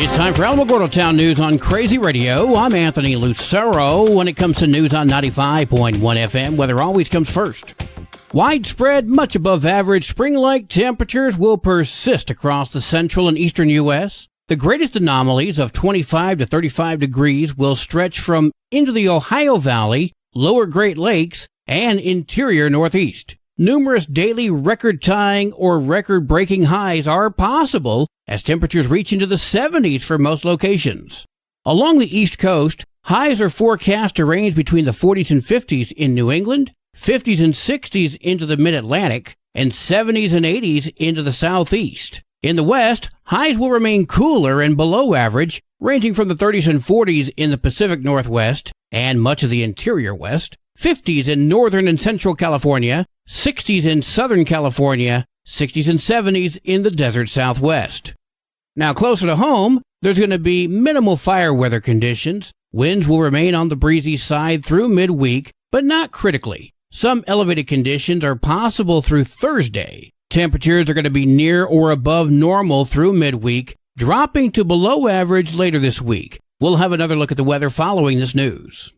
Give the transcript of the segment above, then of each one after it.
It's time for Alamogordo Town News on Crazy Radio. I'm Anthony Lucero. When it comes to news on 95.1 FM, weather always comes first. Widespread, much above average spring-like temperatures will persist across the central and eastern U.S. The greatest anomalies of 25 to 35 degrees will stretch from into the Ohio Valley, lower Great Lakes, and interior Northeast. Numerous daily record-tying or record-breaking highs are possible as temperatures reach into the 70s for most locations. Along the East Coast, highs are forecast to range between the 40s and 50s in New England, 50s and 60s into the Mid-Atlantic, and 70s and 80s into the Southeast. In the West, highs will remain cooler and below average, ranging from the 30s and 40s in the Pacific Northwest and much of the interior West, 50s in Northern and Central California, 60s in Southern California, 60s and 70s in the desert Southwest. Now closer to home, there's going to be minimal fire weather conditions. Winds will remain on the breezy side through midweek, but not critically. Some elevated conditions are possible through Thursday. Temperatures are going to be near or above normal through midweek, dropping to below average later this week. We'll have another look at the weather following this news.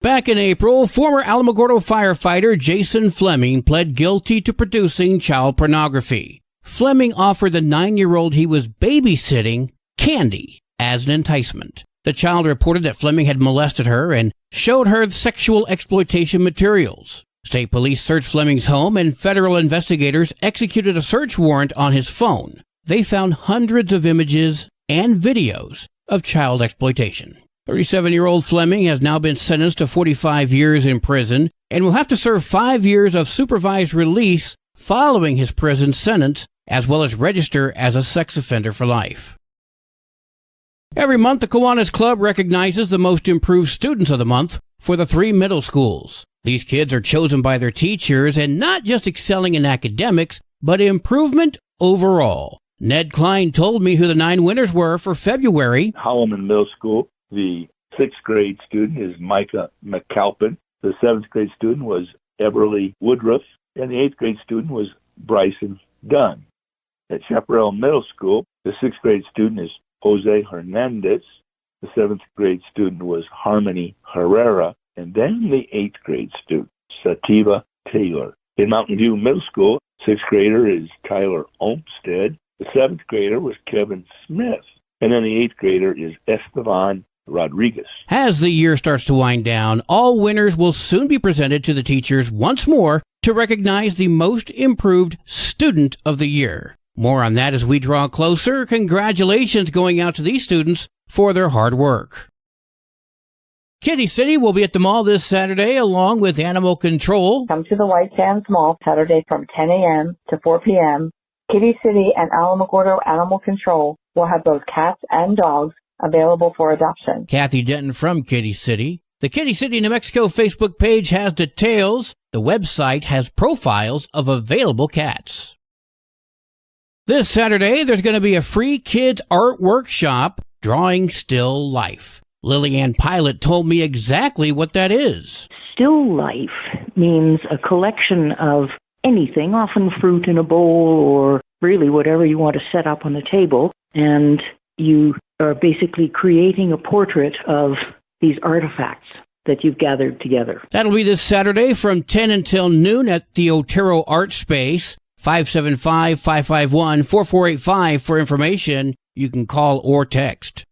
Back in April, former Alamogordo firefighter Jason Fleming pled guilty to producing child pornography. Fleming offered the 9-year-old he was babysitting candy as an enticement. The child reported that Fleming had molested her and showed her sexual exploitation materials. State police searched Fleming's home and federal investigators executed a search warrant on his phone. They found hundreds of images and videos of child exploitation. 37-year-old Fleming has now been sentenced to 45 years in prison and will have to serve 5 years of supervised release following his prison sentence, as well as register as a sex offender for life. Every month, the Kiwanis Club recognizes the most improved students of the month for the 3 middle schools. These kids are chosen by their teachers and not just excelling in academics, but improvement overall. Ned Klein told me who the 9 winners were for February. Holloman Middle School. The 6th grade student is Micah McAlpin. The 7th grade student was Everly Woodruff. And the 8th grade student was Bryson Dunn. At Chaparral Middle School, the 6th grade student is Jose Hernandez. The 7th grade student was Harmony Herrera. And then the 8th grade student, Sativa Taylor. In Mountain View Middle School, 6th grader is Tyler Olmstead. The 7th grader was Kevin Smith. And then the 8th grader is Esteban Rodriguez. As the year starts to wind down, all winners will soon be presented to the teachers once more to recognize the most improved student of the year. More on that as we draw closer. Congratulations going out to these students for their hard work. Kitty City will be at the mall this Saturday along with Animal Control. Come to the White Sands Mall Saturday from 10 a.m. to 4 p.m. Kitty City and Alamogordo Animal Control will have both cats and dogs available for adoption. Kathy Denton from Kitty City. The Kitty City, New Mexico Facebook page has details. The website has profiles of available cats. This Saturday, there's going to be a free kids art workshop, Drawing Still Life. Lillian Pilot told me exactly what that is. Still life means a collection of anything, often fruit in a bowl or really whatever you want to set up on the table, and you are basically creating a portrait of these artifacts that you've gathered together. That'll be this Saturday from 10 until noon at the Otero Art Space. 575-551-4485 for information. You can call or text.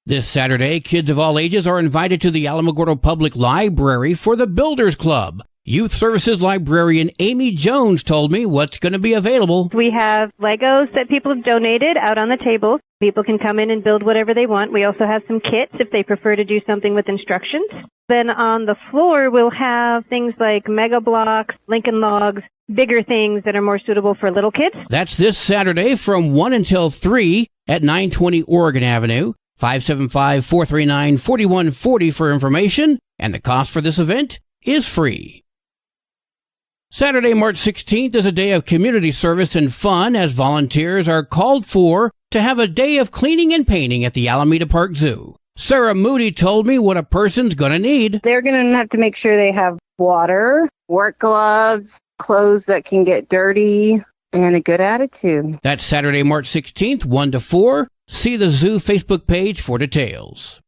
This Saturday, kids of all ages are invited to the Alamogordo Public Library for the Builders Club. Youth Services Librarian Amy Jones told me what's going to be available. We have Legos that people have donated out on the table. People can come in and build whatever they want. We also have some kits if they prefer to do something with instructions. Then on the floor, we'll have things like Mega Blocks, Lincoln Logs, bigger things that are more suitable for little kids. That's this Saturday from 1 until 3 at 920 Oregon Avenue. 575-439-4140 for information, and the cost for this event is free. Saturday, March 16th is a day of community service and fun as volunteers are called for to have a day of cleaning and painting at the Alameda Park Zoo. Sarah Moody told me what a person's going to need. They're going to have to make sure they have water, work gloves, clothes that can get dirty, And a good attitude. That's Saturday, March 16th, 1 to 4. See the zoo Facebook page for details.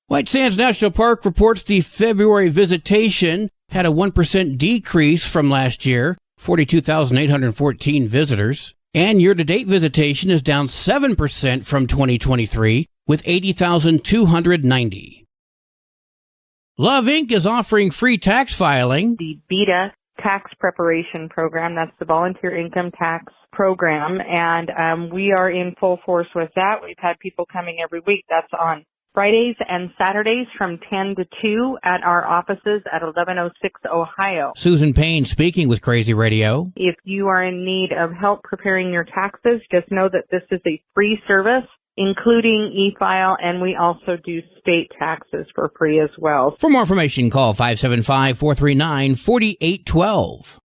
White Sands National Park reports the February visitation had a 1% decrease from last year, 42,814 visitors. And year-to-date visitation is down 7% from 2023, with 80,290. Love Inc. is offering free tax filing. The BETA tax preparation program, that's the volunteer income tax program, and we are in full force with that. We've had people coming every week. That's on Fridays and Saturdays from 10 to 2 at our offices at 1106 Ohio. Susan Payne speaking with Crazy Radio. If you are in need of help preparing your taxes, just know that this is a free service, including e-file, and we also do state taxes for free as well. For more information, call 575-439-4812.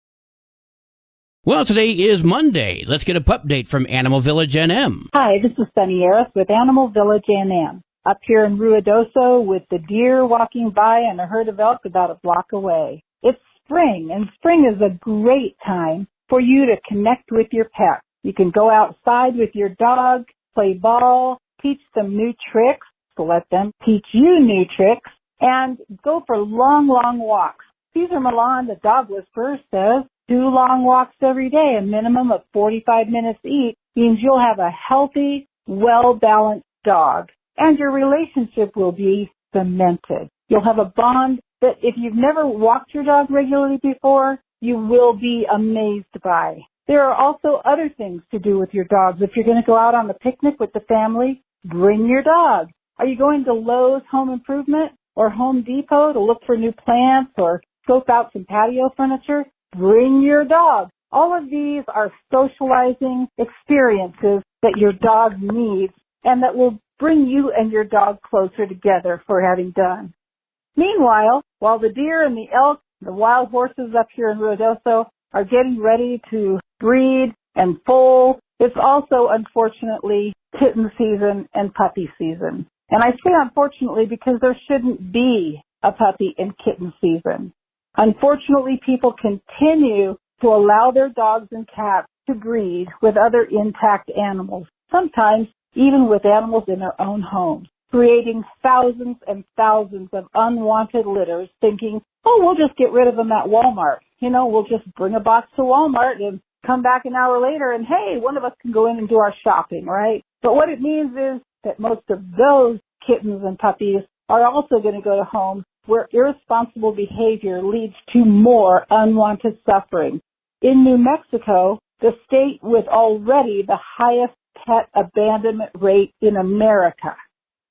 Well, today is Monday. Let's get a pup date from Animal Village NM. Hi, this is Sunny Harris with Animal Village NM. Up here in Ruidoso with the deer walking by and a herd of elk about a block away. It's spring, and spring is a great time for you to connect with your pet. You can go outside with your dog, play ball, teach them new tricks, so let them teach you new tricks, and go for long, long walks. Cesar Milan, the dog whisperer, says 2 long walks every day, a minimum of 45 minutes each, means you'll have a healthy, well-balanced dog. And your relationship will be cemented. You'll have a bond that if you've never walked your dog regularly before, you will be amazed by. There are also other things to do with your dogs. If you're going to go out on a picnic with the family, bring your dog. Are you going to Lowe's Home Improvement or Home Depot to look for new plants or scope out some patio furniture? Bring your dog. All of these are socializing experiences that your dog needs and that will bring you and your dog closer together for having done. Meanwhile, while the deer and the elk, the wild horses up here in Ruidoso are getting ready to breed and foal, it's also, unfortunately, kitten season and puppy season. And I say unfortunately because there shouldn't be a puppy and kitten season. Unfortunately, people continue to allow their dogs and cats to breed with other intact animals, sometimes even with animals in their own homes, creating thousands and thousands of unwanted litters, thinking, oh, we'll just get rid of them at Walmart. We'll just bring a box to Walmart and come back an hour later and, hey, one of us can go in and do our shopping, right? But what it means is that most of those kittens and puppies are also going to go to homes where irresponsible behavior leads to more unwanted suffering. In New Mexico, the state with already the highest pet abandonment rate in America.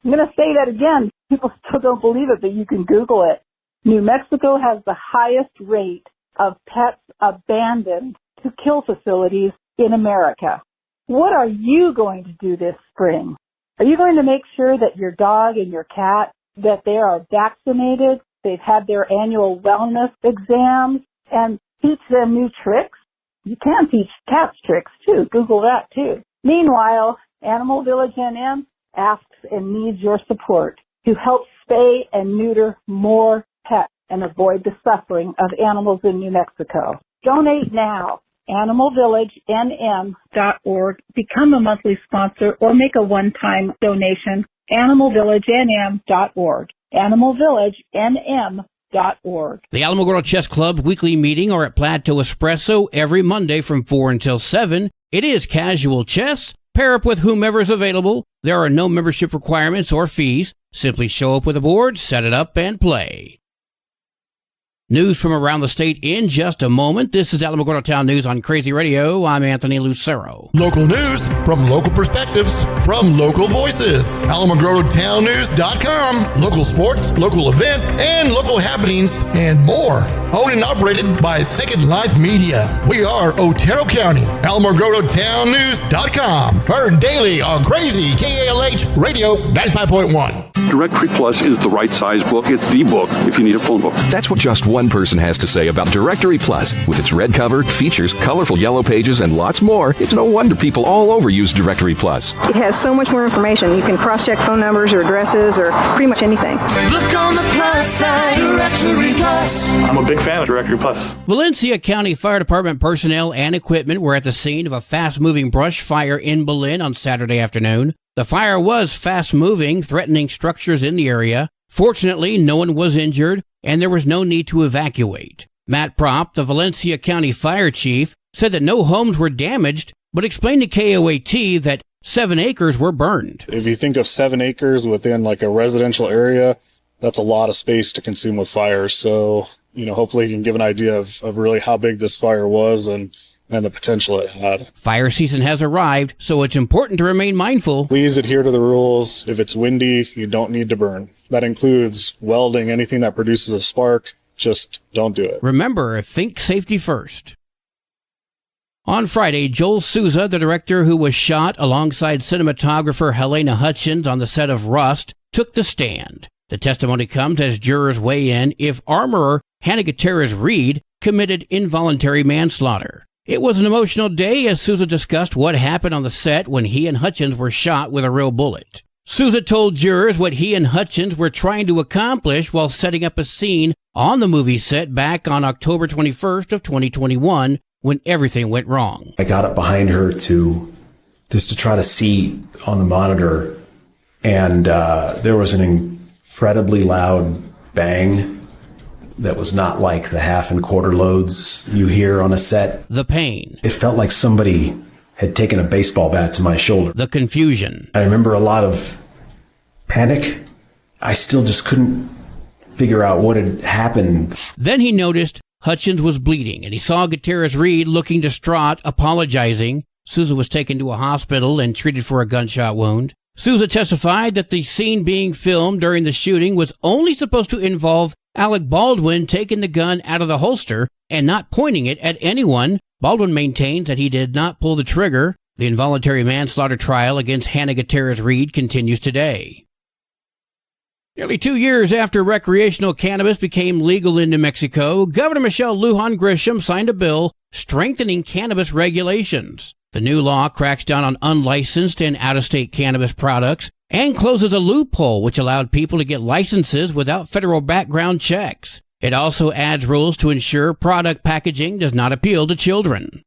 I'm going to say that again. People still don't believe it, but you can Google it. New Mexico has the highest rate of pets abandoned to kill facilities in America. What are you going to do this spring? Are you going to make sure that your dog and your cat, that they are vaccinated, they've had their annual wellness exams, and teach them new tricks? You can teach cats tricks, too. Google that, too. Meanwhile, Animal Village NM asks and needs your support to help spay and neuter more pets and avoid the suffering of animals in New Mexico. Donate now. AnimalVillageNM.org. Become a monthly sponsor or make a one-time donation. AnimalVillageNM.org. AnimalVillageNM.org. The Alamogordo Chess Club weekly meeting are at Plateau Espresso every Monday from 4 until 7. It is casual chess. Pair up with whomever's available. There are no membership requirements or fees. Simply show up with a board, set it up, and play. News from around the state in just a moment. This is Alamogordo Town News on Crazy Radio. I'm Anthony Lucero. Local news from local perspectives from local voices. AlamogordoTownNews.com. Local sports, local events, and local happenings, and more. Owned and operated by Second Life Media. We are Otero County. AlamogordoTownNews.com. Heard daily on Crazy KALH Radio 95.1. Directory Plus is the right size book. It's the book if you need a phone book. That's what just one person has to say about Directory Plus. With its red cover, features, colorful yellow pages, and lots more, it's no wonder people all over use Directory Plus. It has so much more information. You can cross-check phone numbers or addresses or pretty much anything. Look on the plus side, Directory Plus. I'm a big fan of Directory Plus. Valencia County Fire Department personnel and equipment were at the scene of a fast-moving brush fire in Berlin on Saturday afternoon. The fire was fast-moving, threatening structures in the area. Fortunately, no one was injured, and there was no need to evacuate. Matt Propp, the Valencia County Fire Chief, said that no homes were damaged, but explained to KOAT that 7 acres were burned. If you think of 7 acres within like a residential area, that's a lot of space to consume with fire. So, hopefully you can give an idea of really how big this fire was and the potential it had. Fire season has arrived, so it's important to remain mindful. Please adhere to the rules. If it's windy, you don't need to burn. That includes welding, anything that produces a spark. Just don't do it. Remember, think safety first. On Friday, Joel Souza, the director who was shot alongside cinematographer Helena Hutchins on the set of Rust, took the stand. The testimony comes as jurors weigh in if armorer Hannah Gutierrez-Reed committed involuntary manslaughter. It was an emotional day as Souza discussed what happened on the set when he and Hutchins were shot with a real bullet. Souza told jurors what he and Hutchins were trying to accomplish while setting up a scene on the movie set back on October 21st of 2021 when everything went wrong. I got up behind her to try to see on the monitor, and there was an incredibly loud bang that was not like the half and quarter loads you hear on a set. The pain. It felt like somebody had taken a baseball bat to my shoulder. The confusion. I remember a lot of panic. I still just couldn't figure out what had happened. Then he noticed Hutchins was bleeding, and he saw Gutierrez-Reed looking distraught, apologizing. Souza was taken to a hospital and treated for a gunshot wound. Souza testified that the scene being filmed during the shooting was only supposed to involve Alec Baldwin taking the gun out of the holster and not pointing it at anyone. Baldwin maintains that he did not pull the trigger. The involuntary manslaughter trial against Hannah Gutierrez-Reed continues today. Nearly 2 years after recreational cannabis became legal in New Mexico, Governor Michelle Lujan Grisham signed a bill strengthening cannabis regulations. The new law cracks down on unlicensed and out-of-state cannabis products and closes a loophole which allowed people to get licenses without federal background checks. It also adds rules to ensure product packaging does not appeal to children.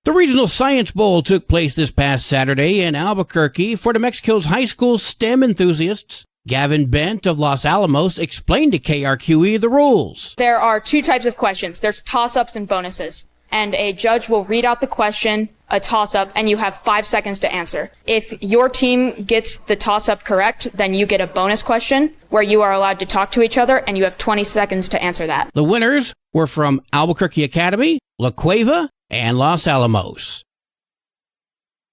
The Regional Science Bowl took place this past Saturday in Albuquerque for New Mexico's high school STEM enthusiasts. Gavin Bent of Los Alamos explained to KRQE the rules. There are 2 types of questions. There's toss-ups and bonuses. And a judge will read out the question, a toss-up, and you have 5 seconds to answer. If your team gets the toss-up correct, then you get a bonus question where you are allowed to talk to each other, and you have 20 seconds to answer that. The winners were from Albuquerque Academy, La Cueva, and Los Alamos.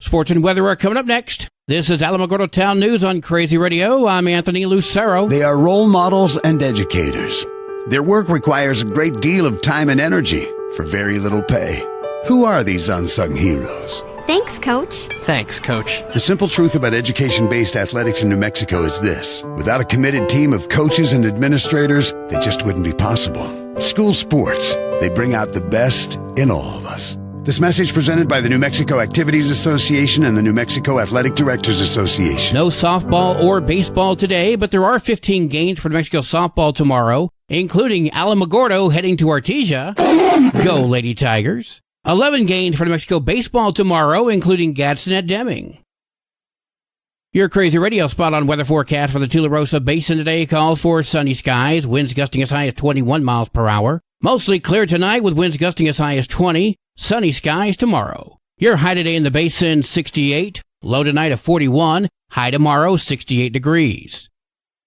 Sports and weather are coming up next. This is Alamogordo Town News on Crazy Radio. I'm Anthony Lucero. They are role models and educators. Their work requires a great deal of time and energy for very little pay. Who are these unsung heroes? Thanks, Coach. Thanks, Coach. The simple truth about education-based athletics in New Mexico is this. Without a committed team of coaches and administrators, they just wouldn't be possible. School sports, they bring out the best in all of us. This message presented by the New Mexico Activities Association and the New Mexico Athletic Directors Association. No softball or baseball today, but there are 15 games for New Mexico softball tomorrow, including Alamogordo heading to Artesia. Go, Lady Tigers. 11 games for New Mexico baseball tomorrow, including Gadsden at Deming. Your Crazy Radio spot on weather forecast for the Tularosa Basin today calls for sunny skies, winds gusting as high as 21 miles per hour. Mostly clear tonight with winds gusting as high as 20. Sunny skies tomorrow. Your high today in the basin, 68. Low tonight of 41. High tomorrow, 68 degrees.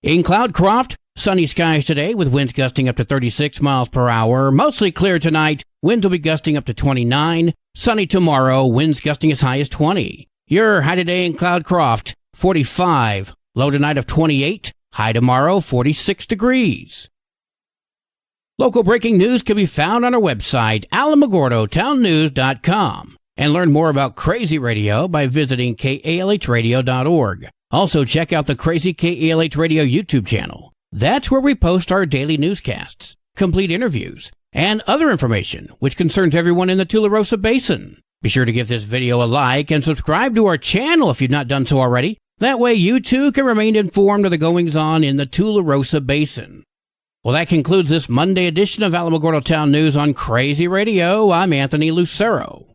In Cloudcroft, sunny skies today with winds gusting up to 36 miles per hour. Mostly clear tonight. Winds will be gusting up to 29. Sunny tomorrow. Winds gusting as high as 20. Your high today in Cloudcroft, 45. Low tonight of 28. High tomorrow, 46 degrees. Local breaking news can be found on our website, alamogordotownnews.com, and learn more about Crazy Radio by visiting kalhradio.org. Also, check out the Crazy KALH Radio YouTube channel. That's where we post our daily newscasts, complete interviews, and other information which concerns everyone in the Tularosa Basin. Be sure to give this video a like and subscribe to our channel if you've not done so already. That way you too can remain informed of the goings-on in the Tularosa Basin. Well, that concludes this Monday edition of Alamogordo Town News on Crazy Radio. I'm Anthony Lucero.